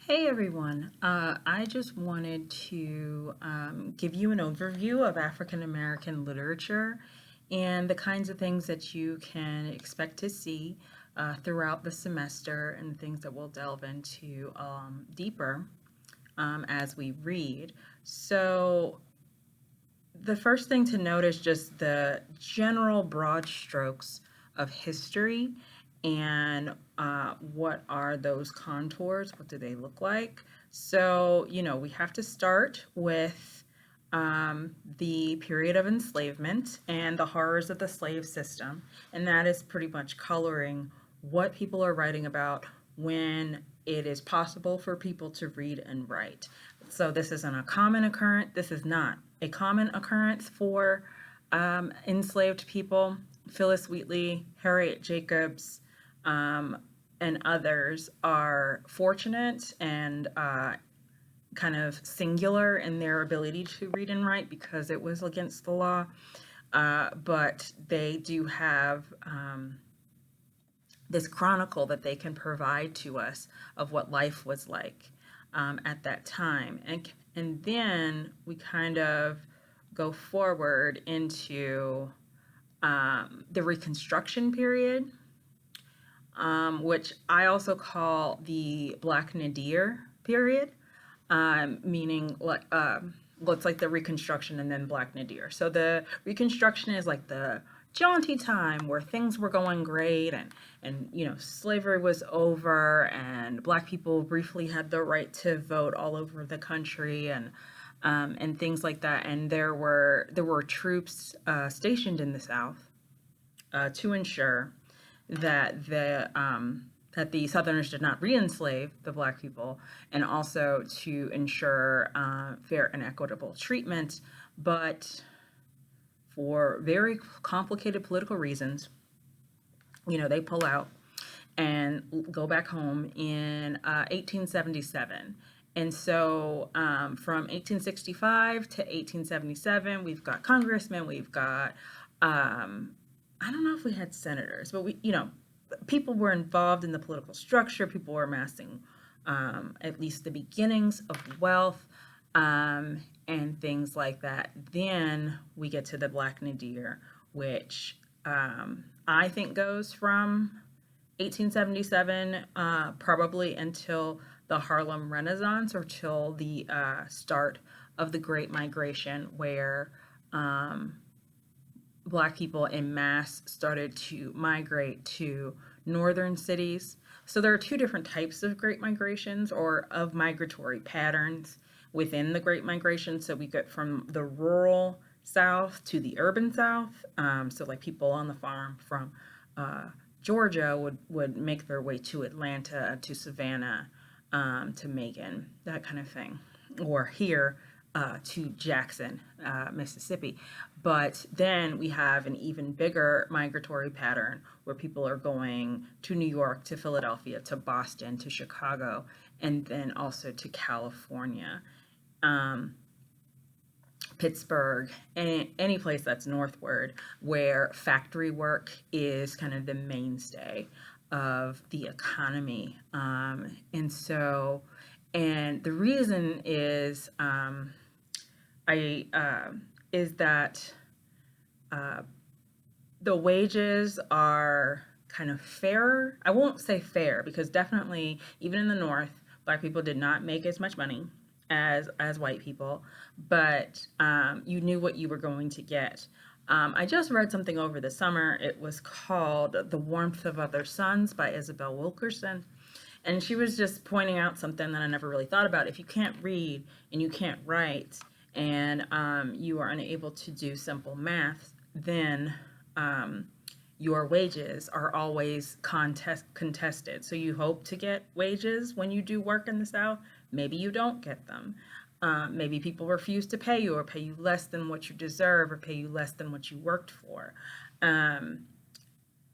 Hey everyone, I just wanted to give you an overview of African American literature and the kinds of things that you can expect to see throughout the semester and things that we'll delve into deeper as we read. So, the first thing to note is just the general broad strokes of history and what are those contours? What do they look like? So, we have to start with the period of enslavement and the horrors of the slave system. And that is pretty much coloring what people are writing about when it is possible for people to read and write. So this isn't a common occurrence. This is not a common occurrence for enslaved people. Phyllis Wheatley, Harriet Jacobs, and others are fortunate and kind of singular in their ability to read and write because it was against the law. But they do have this chronicle that they can provide to us of what life was like at that time. And then we kind of go forward into the Reconstruction period, which I also call the Black Nadir period, meaning well, it's like the Reconstruction and then Black Nadir. So the Reconstruction is like the jaunty time where things were going great and slavery was over and black people briefly had the right to vote all over the country and things like that. And there were troops stationed in the South to ensure that the Southerners did not re-enslave the black people, and also to ensure fair and equitable treatment. But for very complicated political reasons, they pull out and go back home in 1877. And so from 1865 to 1877, we've got congressmen, we've got, I don't know if we had senators, but people were involved in the political structure, people were amassing at least the beginnings of wealth and things like that. Then we get to the Black Nadir, which I think goes from 1877 probably until the Harlem Renaissance or till the start of the Great Migration, where black people in mass started to migrate to northern cities. So there are two different types of Great Migrations or of migratory patterns within the Great Migration. So we get from the rural South to the urban South. So like people on the farm from Georgia would make their way to Atlanta, to Savannah, to Macon, that kind of thing. Or here to Jackson, Mississippi. But then we have an even bigger migratory pattern where people are going to New York, to Philadelphia, to Boston, to Chicago, and then also to California, Pittsburgh, any place that's northward where factory work is kind of the mainstay of the economy. And the reason is is that the wages are kind of fairer. I won't say fair because definitely, even in the North, black people did not make as much money as white people, but you knew what you were going to get. I just read something over the summer. It was called The Warmth of Other Suns by Isabel Wilkerson. And she was just pointing out something that I never really thought about. If you can't read and you can't write and you are unable to do simple math, then your wages are always contested. So you hope to get wages when you do work in the South. Maybe you don't get them. Maybe people refuse to pay you or pay you less than what you deserve or pay you less than what you worked for.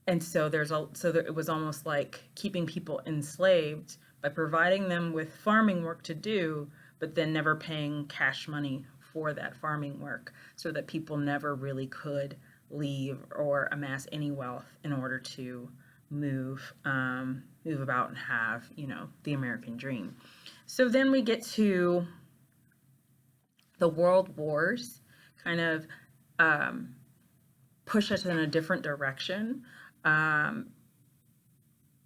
And so it was almost like keeping people enslaved by providing them with farming work to do, but then never paying cash money for that farming work, so that people never really could leave or amass any wealth in order to move move about and have, the American dream. So then we get to the world wars, kind of push us in a different direction.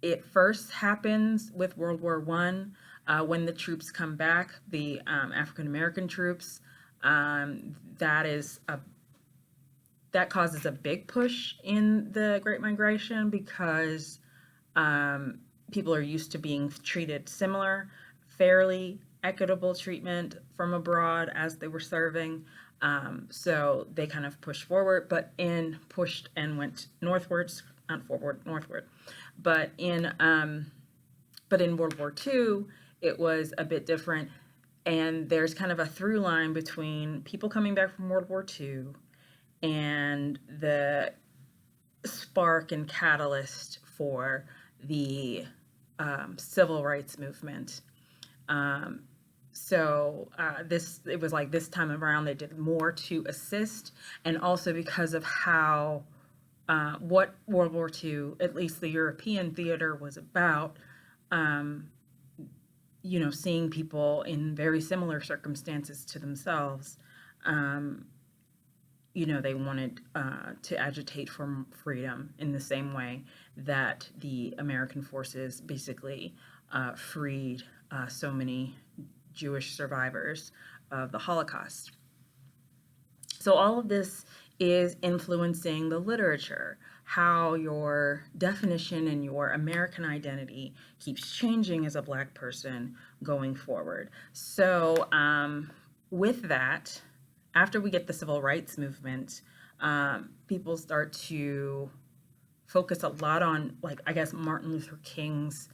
It first happens with World War One, when the troops come back, the African American troops. That causes a big push in the Great Migration because people are used to being treated similar, fairly equitable treatment from abroad as they were serving. So they kind of pushed forward, pushed and went northwards, not forward, northward. But in World War II, it was a bit different, and there's kind of a through line between people coming back from World War II and the spark and catalyst for the civil rights movement. It was like this time around they did more to assist, and also because of how what World War II, at least the European theater, was about. Seeing people in very similar circumstances to themselves. They wanted to agitate for freedom in the same way that the American forces basically freed so many Jewish survivors of the Holocaust. So all of this is influencing the literature, how your definition and your American identity keeps changing as a Black person going forward. So with that, after we get the civil rights movement, people start to focus a lot on, Martin Luther King's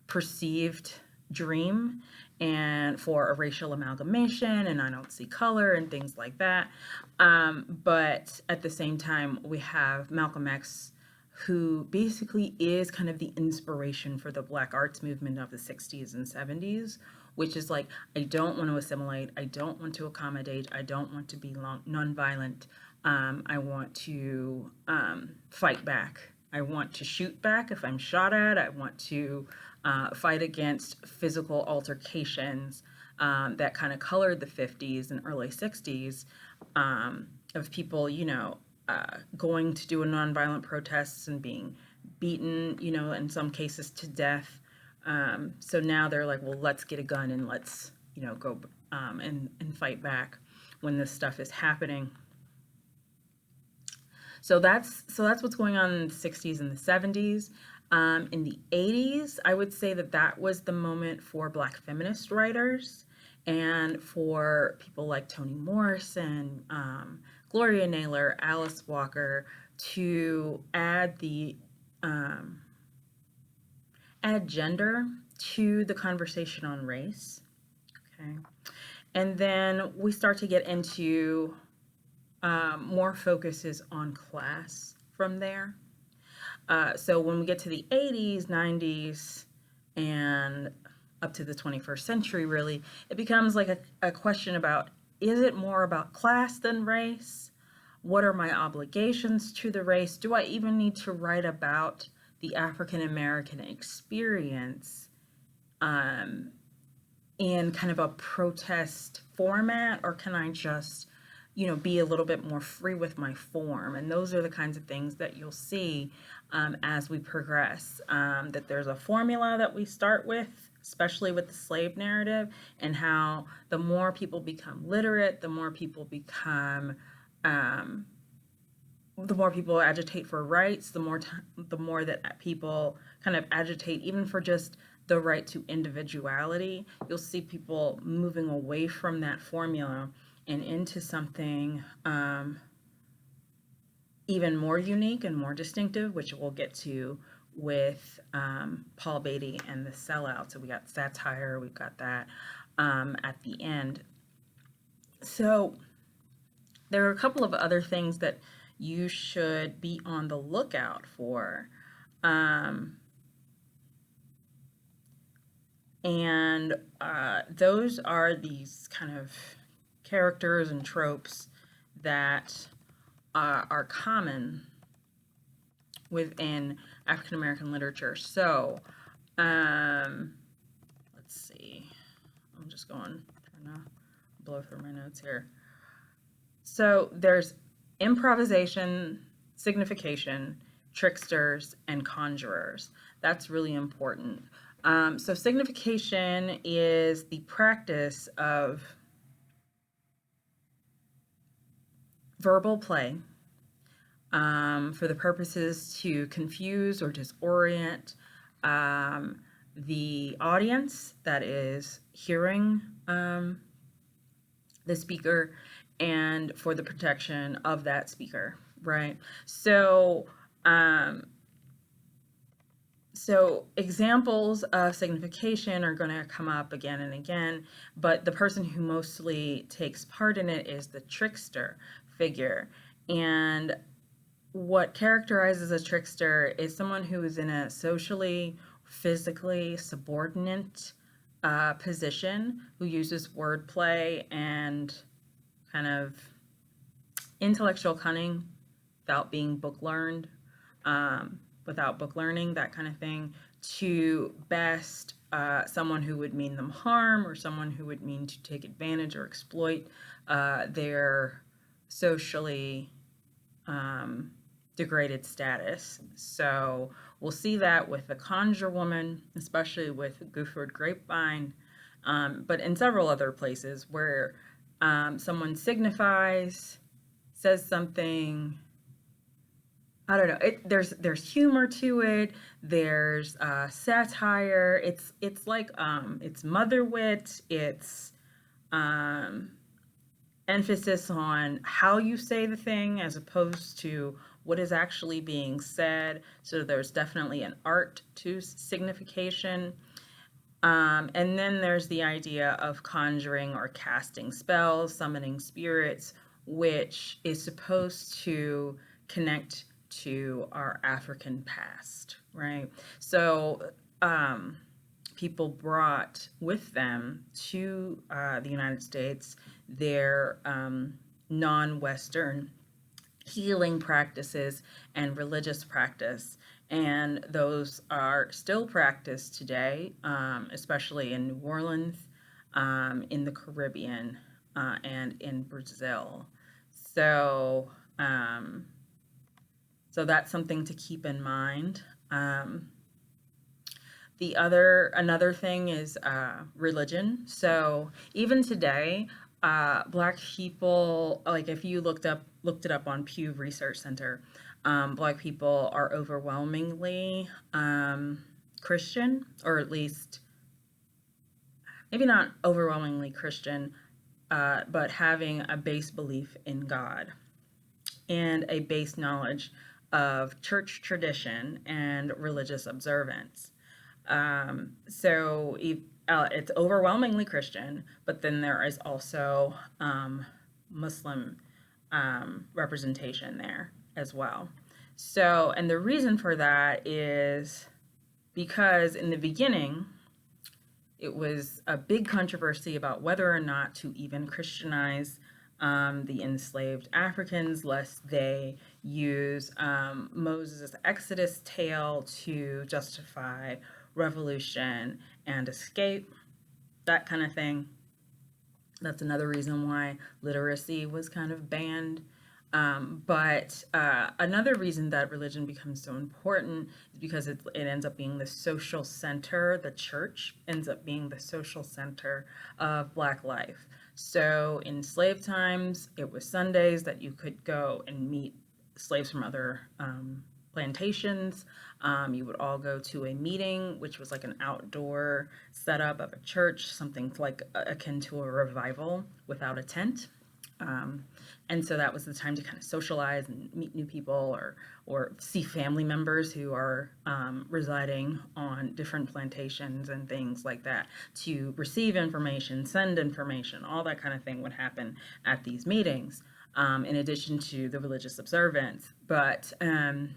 perceived dream and for a racial amalgamation, and I don't see color and things like that. But at the same time, we have Malcolm X, who basically is kind of the inspiration for the Black arts movement of the 60s and 70s, which is like, I don't want to assimilate, I don't want to accommodate, I don't want to be nonviolent, I want to fight back. I want to shoot back if I'm shot at. I want to fight against physical altercations that kind of colored the 50s and early 60s of people, going to do a nonviolent protests and being beaten, in some cases to death. So now they're like, well, let's get a gun and let's, go and fight back when this stuff is happening. So that's what's going on in the 60s and the 70s. In the 80s, I would say that was the moment for Black feminist writers and for people like Toni Morrison, Gloria Naylor, Alice Walker, to add gender to the conversation on race. Okay. And then we start to get into more focuses on class from there. So when we get to the 80s, 90s, and up to the 21st century, really, it becomes like a question about, is it more about class than race? What are my obligations to the race? Do I even need to write about the African American experience in kind of a protest format, or can I just be a little bit more free with my form? And those are the kinds of things that you'll see as we progress, that there's a formula that we start with, especially with the slave narrative, and how the more people become literate, the more people agitate for rights, the more that people kind of agitate even for just the right to individuality. You'll see people moving away from that formula and into something even more unique and more distinctive, which we'll get to with Paul Beatty and The Sellout. So we got satire, we've got that at the end. So there are a couple of other things that you should be on the lookout for. And those are these kind of characters and tropes that are common within African American literature. So Let's see. I'm just trying to blow through my notes here. So there's improvisation, signification, tricksters, and conjurers. That's really important. So signification is the practice of verbal play for the purposes to confuse or disorient the audience that is hearing the speaker and for the protection of that speaker, right? So examples of signification are going to come up again and again, but the person who mostly takes part in it is the trickster figure. And what characterizes a trickster is someone who is in a socially, physically subordinate position, who uses wordplay and kind of intellectual cunning without being book learned, without book learning, that kind of thing, to best someone who would mean them harm or someone who would mean to take advantage or exploit their socially degraded status. So we'll see that with the Conjure Woman, especially with Guthrie Grapevine, but in several other places where someone signifies, says something. I don't know. There's humor to it. There's satire. It's like it's mother wit. It's emphasis on how you say the thing as opposed to what is actually being said. So there's definitely an art to signification. And then there's the idea of conjuring or casting spells, summoning spirits, which is supposed to connect to our African past, right? So people brought with them to the United States their non-Western healing practices and religious practice. And those are still practiced today, especially in New Orleans, in the Caribbean, and in Brazil. So, so that's something to keep in mind. Another thing is religion. So even today, Black people, like if you looked it up on Pew Research Center, Black people are overwhelmingly Christian, or at least maybe not overwhelmingly Christian, but having a base belief in God and a base knowledge of church tradition and religious observance. So it's overwhelmingly Christian, but then there is also Muslim representation there as well. So, and the reason for that is because in the beginning, it was a big controversy about whether or not to even Christianize the enslaved Africans, lest they use Moses' Exodus tale to justify revolution and escape, that kind of thing. That's another reason why literacy was kind of banned. But another reason that religion becomes so important is because it ends up being the social center. The church ends up being the social center of Black life. So in slave times, it was Sundays that you could go and meet slaves from other plantations. You would all go to a meeting, which was like an outdoor setup of a church, something like akin to a revival without a tent. And so that was the time to kind of socialize and meet new people, or see family members who are residing on different plantations and things like that, to receive information, send information, all that kind of thing would happen at these meetings, in addition to the religious observance. But then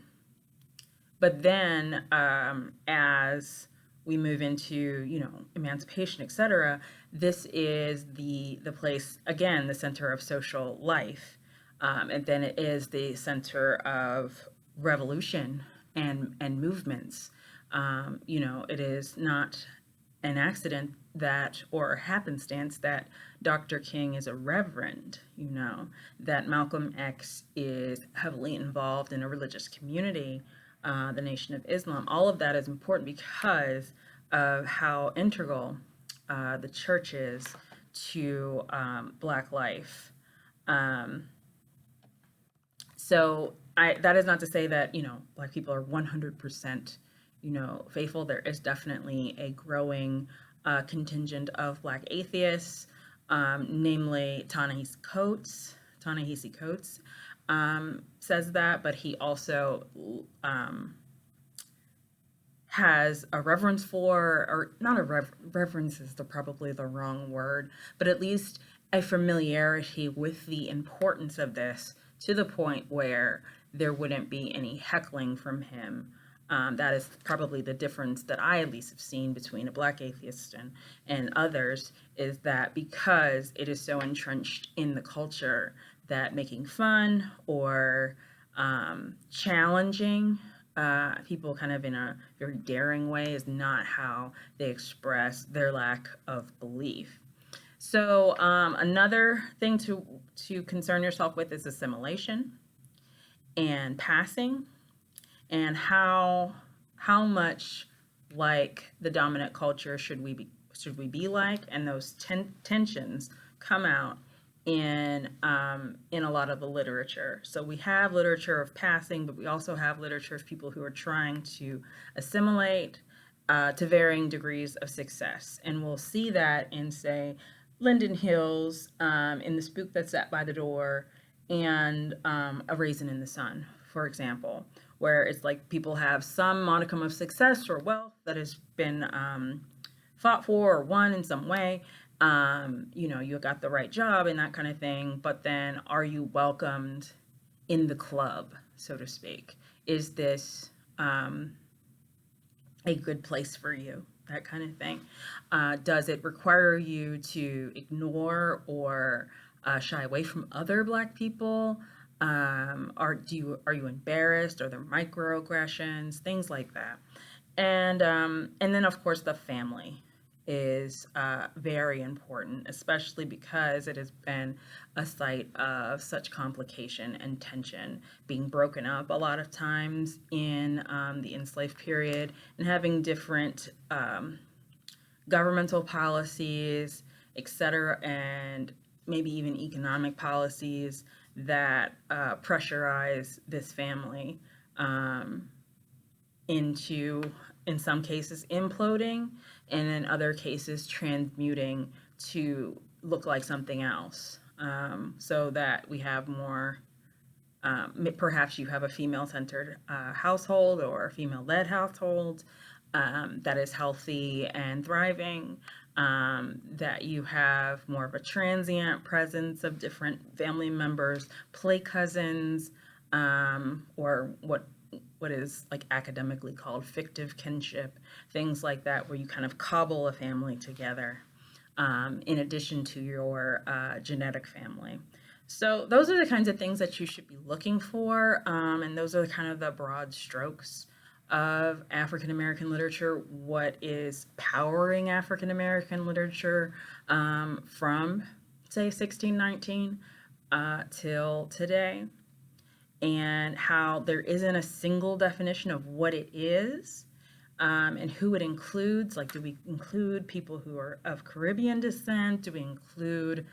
as we move into, emancipation, etc., this is the place, again, the center of social life. And then it is the center of revolution and movements. It is not an accident that, or happenstance, that Dr. King is a reverend, that Malcolm X is heavily involved in a religious community, the Nation of Islam. All of that is important because of how integral the church is to Black life. Um, that is not to say that, Black people are 100%, faithful. There is definitely a growing contingent of Black atheists, namely Ta-Nehisi Coates. Ta-Nehisi Coates says that, but he also has a reverence for, or not reverence is probably the wrong word, but at least a familiarity with the importance of this, to the point where there wouldn't be any heckling from him. That is probably the difference that I at least have seen between a Black atheist and others, is that because it is so entrenched in the culture, that making fun or challenging people kind of in a very daring way is not how they express their lack of belief. So another thing to concern yourself with is assimilation and passing, and how much like the dominant culture should we be like, and those tensions come out in a lot of the literature. So we have literature of passing, but we also have literature of people who are trying to assimilate to varying degrees of success, and we'll see that in, say, Linden Hills, in The Spook That Sat by the Door, and A Raisin in the Sun, for example, where it's like people have some modicum of success or wealth that has been fought for or won in some way. You got the right job and that kind of thing, but then are you welcomed in the club, so to speak? Is this a good place for you? That kind of thing. Does it require you to ignore or shy away from other Black people? Are you embarrassed? Are there microaggressions? Things like that. And then of course the family is very important, especially because it has been a site of such complication and tension, being broken up a lot of times in the enslaved period, and having different governmental policies, etc., and maybe even economic policies that pressurize this family into, in some cases, imploding, and in other cases, transmuting to look like something else. So that we have more, perhaps you have a female-centered household or a female-led household that is healthy and thriving, that you have more of a transient presence of different family members, play cousins, or what is like academically called fictive kinship, things like that, where you kind of cobble a family together in addition to your genetic family. So those are the kinds of things that you should be looking for, and those are kind of the broad strokes of African American literature. What is powering African American literature from, say, 1619 till today, and how there isn't a single definition of what it is, and who it includes. Like, do we include people who are of Caribbean descent? Do we include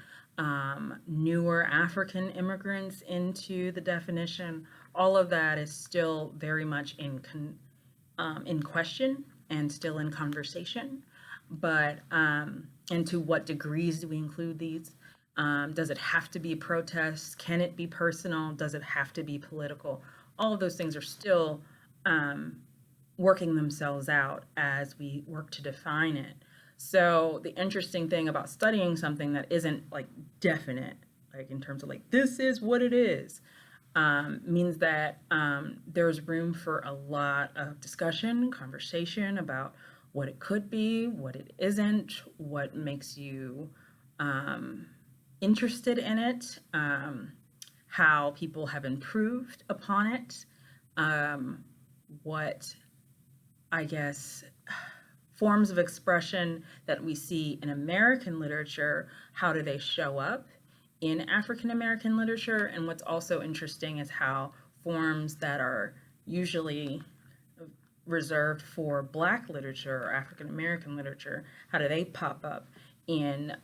newer African immigrants into the definition? All of that is still very much in question and still in conversation. But and to what degrees do we include these? Does it have to be protest? Can it be personal? Does it have to be political? All of those things are still working themselves out as we work to define it. So the interesting thing about studying something that isn't like definite, like in terms of like, this is what it is, means that there's room for a lot of discussion, conversation about what it could be, what it isn't, what makes you interested in it, how people have improved upon it, what I guess, forms of expression that we see in American literature, how do they show up in African American literature? And what's also interesting is how forms that are usually reserved for Black literature or African American literature, how do they pop up in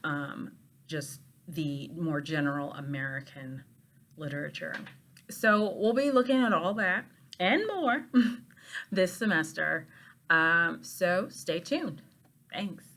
just the more general American literature? So we'll be looking at all that and more this semester. So stay tuned. Thanks.